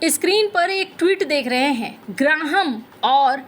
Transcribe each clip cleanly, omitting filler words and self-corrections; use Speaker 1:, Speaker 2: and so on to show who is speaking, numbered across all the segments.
Speaker 1: Screen पर एक tweet देख रहे हैं। ग्राहम और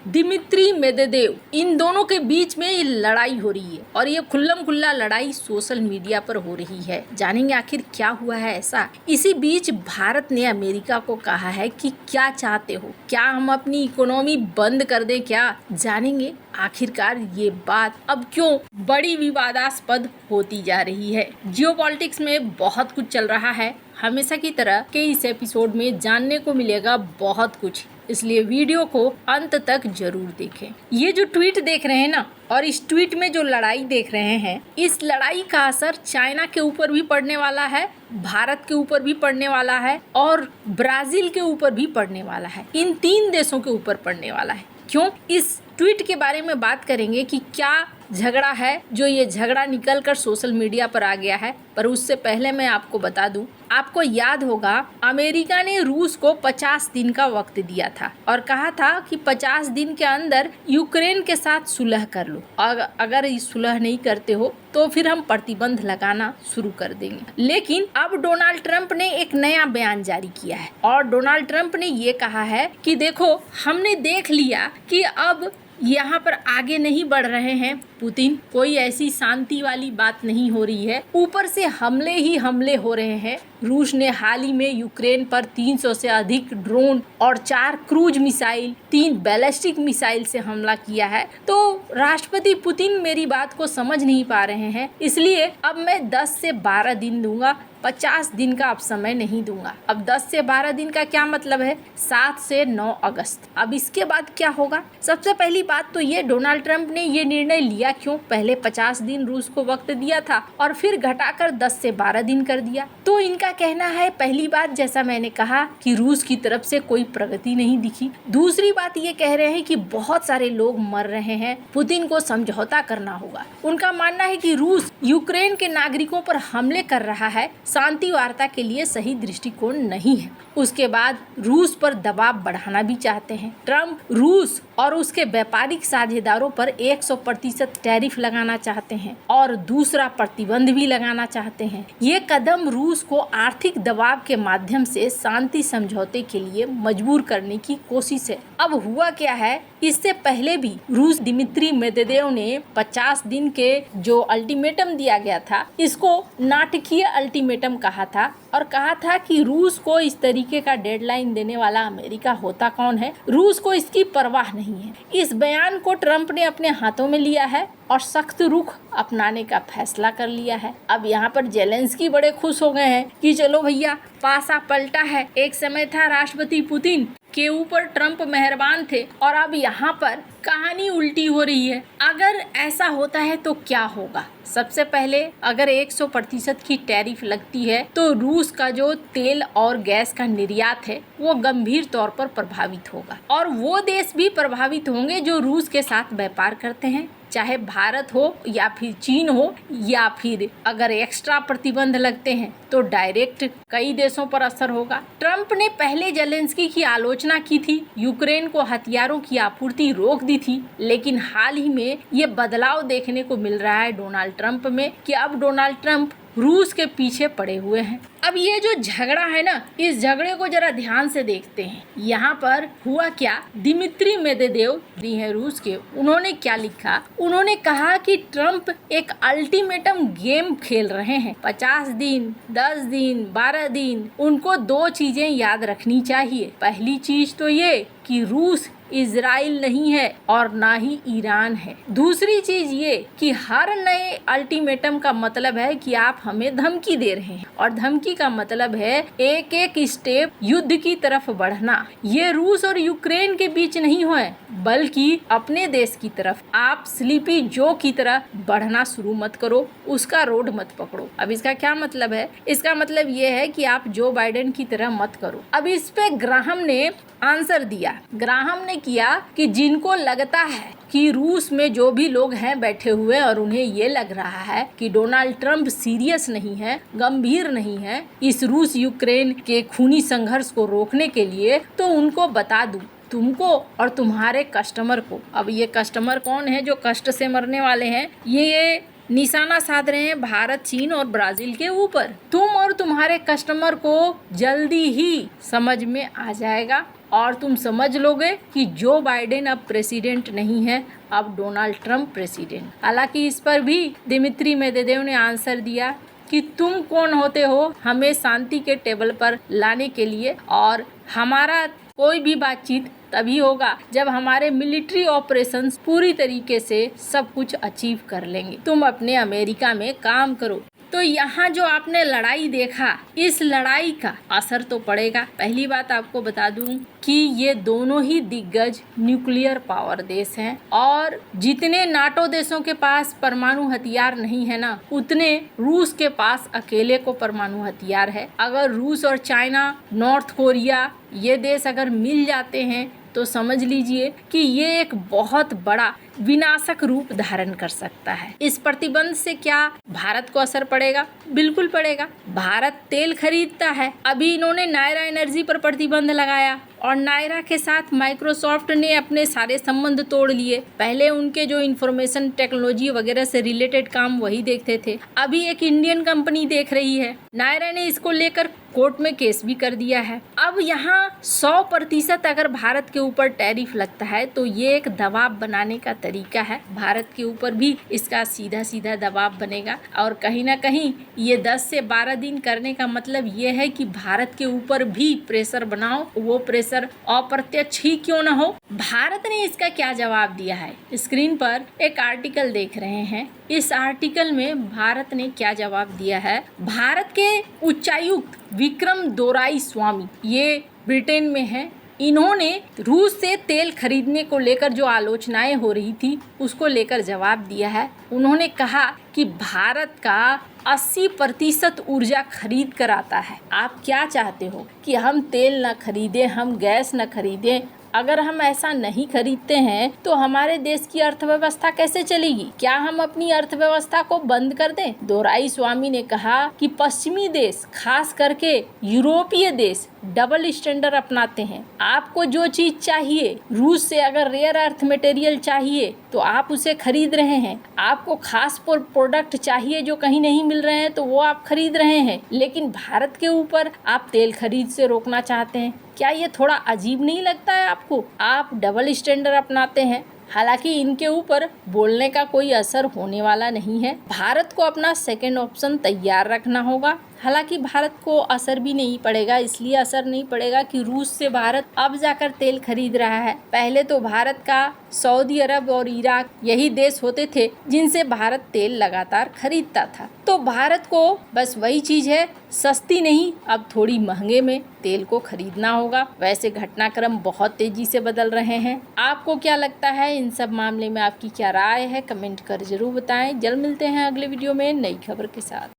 Speaker 1: दिमित्री मेदवेदेव, इन दोनों के बीच में ये लड़ाई हो रही है और ये खुल्लम खुल्ला लड़ाई सोशल मीडिया पर हो रही है। जानेंगे आखिर क्या हुआ है ऐसा। इसी बीच भारत ने अमेरिका को कहा है कि क्या चाहते हो, क्या हम अपनी इकोनॉमी बंद कर दें क्या? जानेंगे आखिरकार ये बात अब क्यों बड़ी विवादास्पद होती जा रही है। जियोपॉलिटिक्स में बहुत कुछ चल रहा है। हमेशा की तरह के इस एपिसोड में जानने को मिलेगा बहुत कुछ, इसलिए वीडियो को अंत तक जरूर देखें। ये जो ट्वीट देख रहे हैं ना, और इस ट्वीट में जो लड़ाई देख रहे हैं, इस लड़ाई का असर चाइना के ऊपर भी पड़ने वाला है, भारत के ऊपर भी पड़ने वाला है और ब्राजील के ऊपर भी पड़ने वाला है। इन 3 देशों के ऊपर पड़ने वाला है। क्यों? इस ट्वीट के बारे में बात करेंगे कि क्या झगड़ा है जो ये झगड़ा निकलकर सोशल मीडिया पर आ गया है। पर उससे पहले मैं आपको बता दूं, आपको याद होगा अमेरिका ने रूस को 50 दिन का वक्त दिया था और कहा था कि 50 दिन के अंदर यूक्रेन के साथ सुलह कर लो। अगर इस सुलह नहीं करते हो तो फिर हम प्रतिबंध लगाना शुरू कर देंगे। लेकिन अब डोनाल्ड ट्रंप ने एक नया बयान जारी किया है और डोनाल्ड ट्रंप ने ये कहा है कि देखो, हमने देख लिया कि अब यहाँ पर आगे नहीं बढ़ रहे हैं पुतिन, कोई ऐसी शांति वाली बात नहीं हो रही है, ऊपर से हमले ही हमले हो रहे हैं। रूस ने हाल ही में यूक्रेन पर 300 से अधिक ड्रोन और 4 क्रूज मिसाइल, 3 बैलिस्टिक मिसाइल से हमला किया है। तो राष्ट्रपति पुतिन मेरी बात को समझ नहीं पा रहे हैं, इसलिए अब मैं 10 से 12 दिन दूंगा, 50 दिन का अब समय नहीं दूंगा। अब 10 से 12 दिन का क्या मतलब है? 7 से 9 अगस्त। अब इसके बाद क्या होगा? सबसे पहली बात तो ये, डोनाल्ड ट्रंप ने ये निर्णय लिया क्यों? पहले 50 दिन रूस को वक्त दिया था और फिर घटाकर 10 से 12 दिन कर दिया। तो इनका कहना है, पहली बात जैसा मैंने कहा कि रूस की तरफ से कोई प्रगति नहीं दिखी। दूसरी बात ये कह रहे हैं कि बहुत सारे लोग मर रहे हैं, पुतिन को समझौता करना होगा। उनका मानना है कि रूस यूक्रेन के नागरिकों पर हमले कर रहा है, शांति वार्ता के लिए सही दृष्टिकोण नहीं है। उसके बाद रूस पर दबाव बढ़ाना भी चाहते हैं। ट्रंप रूस और उसके व्यापारिक साझेदारों पर 100% टैरिफ लगाना चाहते हैं और दूसरा प्रतिबंध भी लगाना चाहते हैं। ये कदम रूस को आर्थिक दबाव के माध्यम से शांति समझौते के लिए मजबूर करने की कोशिश है। अब हुआ क्या है, इससे पहले भी रूस दिमित्री मेदवेदेव ने 50 दिन के जो अल्टीमेटम दिया गया था, इसको नाटकीय अल्टीमेटम कहा था और कहा था कि रूस को इस तरीके का डेडलाइन देने वाला अमेरिका होता कौन है, रूस को इसकी परवाह नहीं है। इस बयान को ट्रंप ने अपने हाथों में लिया है और सख्त रुख अपनाने का फैसला कर लिया है। अब यहाँ पर जेलेंस्की बड़े खुश हो गए हैं कि चलो भैया, पासा पलटा है। एक समय था राष्ट्रपति पुतिन के ऊपर ट्रंप मेहरबान थे और अब यहाँ पर कहानी उल्टी हो रही है। अगर ऐसा होता है तो क्या होगा? सबसे पहले अगर 100% की टैरिफ लगती है तो रूस का जो तेल और गैस का निर्यात है वो गंभीर तौर पर प्रभावित होगा और वो देश भी प्रभावित होंगे जो रूस के साथ व्यापार करते हैं, चाहे भारत हो या फिर चीन हो, या फिर अगर एक्स्ट्रा प्रतिबंध लगते हैं तो डायरेक्ट कई देशों पर असर होगा। ट्रंप ने पहले जेलेंस्की की आलोचना की थी, यूक्रेन को हथियारों की आपूर्ति रोक दी थी, लेकिन हाल ही में ये बदलाव देखने को मिल रहा है डोनाल्ड ट्रंप में कि अब डोनाल्ड ट्रंप रूस के पीछे पड़े हुए हैं। अब ये जो झगड़ा है ना, इस झगड़े को जरा ध्यान से देखते हैं। यहाँ पर हुआ क्या, दिमित्री मेदवेदेव हैं रूस के, उन्होंने क्या लिखा? उन्होंने कहा कि ट्रंप एक अल्टीमेटम गेम खेल रहे हैं। 50 दिन, 10 दिन, 12 दिन, उनको 2 चीजें याद रखनी चाहिए। पहली चीज तो ये कि रूस इजराइल नहीं है और ना ही ईरान है। दूसरी चीज ये कि हर नए अल्टीमेटम का मतलब है कि आप हमें धमकी दे रहे हैं और धमकी का मतलब है एक एक स्टेप युद्ध की तरफ बढ़ना। ये रूस और यूक्रेन के बीच नहीं हुए बल्कि अपने देश की तरफ। आप स्लीपी जो की तरह बढ़ना शुरू मत करो, उसका रोड मत पकड़ो। अब इसका क्या मतलब है? इसका मतलब ये है कि आप जो बाइडेन की तरह मत करो। अब इस पे ग्राहम ने आंसर दिया। ग्राहम ने किया कि जिनको लगता है कि रूस में जो भी लोग हैं बैठे हुए और उन्हें ये लग रहा है कि डोनाल्ड ट्रंप सीरियस नहीं है, गंभीर नहीं है इस रूस यूक्रेन के खूनी संघर्ष को रोकने के लिए, तो उनको बता दूं, तुमको और तुम्हारे कस्टमर को। अब ये कस्टमर कौन है जो कष्ट से मरने वाले हैं? ये निशाना साध रहे हैं भारत, चीन और ब्राजील के ऊपर। तुम और तुम्हारे कस्टमर को जल्दी ही समझ में आ जाएगा और तुम समझ लोगे कि जो बाइडेन अब प्रेसिडेंट नहीं है, अब डोनाल्ड ट्रंप प्रेसिडेंट। हालांकि इस पर भी दिमित्री मेदवेदेव ने आंसर दिया कि तुम कौन होते हो हमें शांति के टेबल पर लाने के लिए, और हमारा कोई भी बातचीत तभी होगा जब हमारे मिलिट्री ऑपरेशंस पूरी तरीके से सब कुछ अचीव कर लेंगे। तुम अपने अमेरिका में काम करो। तो यहाँ जो आपने लड़ाई देखा, इस लड़ाई का असर तो पड़ेगा। पहली बात आपको बता दूं कि ये दोनों ही दिग्गज न्यूक्लियर पावर देश हैं और जितने नाटो देशों के पास परमाणु हथियार नहीं है ना, उतने रूस के पास अकेले को परमाणु हथियार है। अगर रूस और चाइना, नॉर्थ कोरिया ये देश अगर मिल जाते हैं तो समझ लीजिए कि ये एक बहुत बड़ा विनाशक रूप धारण कर सकता है। इस प्रतिबंध से क्या भारत को असर पड़ेगा? बिल्कुल पड़ेगा। भारत तेल खरीदता है। अभी इन्होंने नायरा एनर्जी पर प्रतिबंध लगाया और नायरा के साथ माइक्रोसॉफ्ट ने अपने सारे संबंध तोड़ लिए। पहले उनके जो इंफॉर्मेशन टेक्नोलॉजी वगैरह से रिलेटेड काम वही देखते थे, अभी एक इंडियन कंपनी देख रही है। नायरा ने इसको लेकर कोर्ट में केस भी कर दिया है। अब यहाँ 100% अगर भारत के ऊपर टैरिफ लगता है तो ये एक दबाव बनाने का तरीका है। भारत के ऊपर भी इसका सीधा सीधा दबाव बनेगा और कहीं ना कहीं ये 10 से 12 दिन करने का मतलब ये है कि भारत के ऊपर भी प्रेशर बनाओ, वो प्रेशर अप्रत्यक्ष ही क्यों ना हो। भारत ने इसका क्या जवाब दिया है? स्क्रीन पर एक आर्टिकल देख रहे हैं। इस आर्टिकल में भारत ने क्या जवाब दिया है? भारत के उच्चायुक्त विक्रम दोराईस्वामी, ये ब्रिटेन में है, इन्होंने रूस से तेल खरीदने को लेकर जो आलोचनाएं हो रही थी उसको लेकर जवाब दिया है। उन्होंने कहा कि भारत का 80% ऊर्जा खरीद कर आता है। आप क्या चाहते हो कि हम तेल न खरीदें, हम गैस न खरीदें? अगर हम ऐसा नहीं खरीदते हैं तो हमारे देश की अर्थव्यवस्था कैसे चलेगी? क्या हम अपनी अर्थव्यवस्था को बंद कर दें? दोराईस्वामी ने कहा कि पश्चिमी देश, खास करके यूरोपीय देश, डबल स्टैंडर्ड अपनाते हैं। आपको जो चीज चाहिए, रूस से अगर रेयर अर्थ मटेरियल चाहिए तो आप उसे खरीद रहे हैं। आपको खास प्रोडक्ट चाहिए जो कहीं नहीं मिल रहे हैं तो वो आप खरीद रहे हैं, लेकिन भारत के ऊपर आप तेल खरीद से रोकना चाहते हैं। क्या ये थोड़ा अजीब नहीं लगता है आपको? आप डबल स्टैंडर्ड अपनाते हैं। हालांकि इनके ऊपर बोलने का कोई असर होने वाला नहीं है। भारत को अपना सेकंड ऑप्शन तैयार रखना होगा। हालांकि भारत को असर भी नहीं पड़ेगा, इसलिए असर नहीं पड़ेगा कि रूस से भारत अब जाकर तेल खरीद रहा है। पहले तो भारत का सऊदी अरब और इराक यही देश होते थे जिनसे भारत तेल लगातार खरीदता था। तो भारत को बस वही चीज है, सस्ती नहीं, अब थोड़ी महंगे में तेल को खरीदना होगा। वैसे घटनाक्रम बहुत तेजी से बदल रहे हैं। आपको क्या लगता है इन सब मामले में? आपकी क्या राय है? कमेंट कर जरूर बताएं। जल्द मिलते हैं अगले वीडियो में नई खबर के साथ।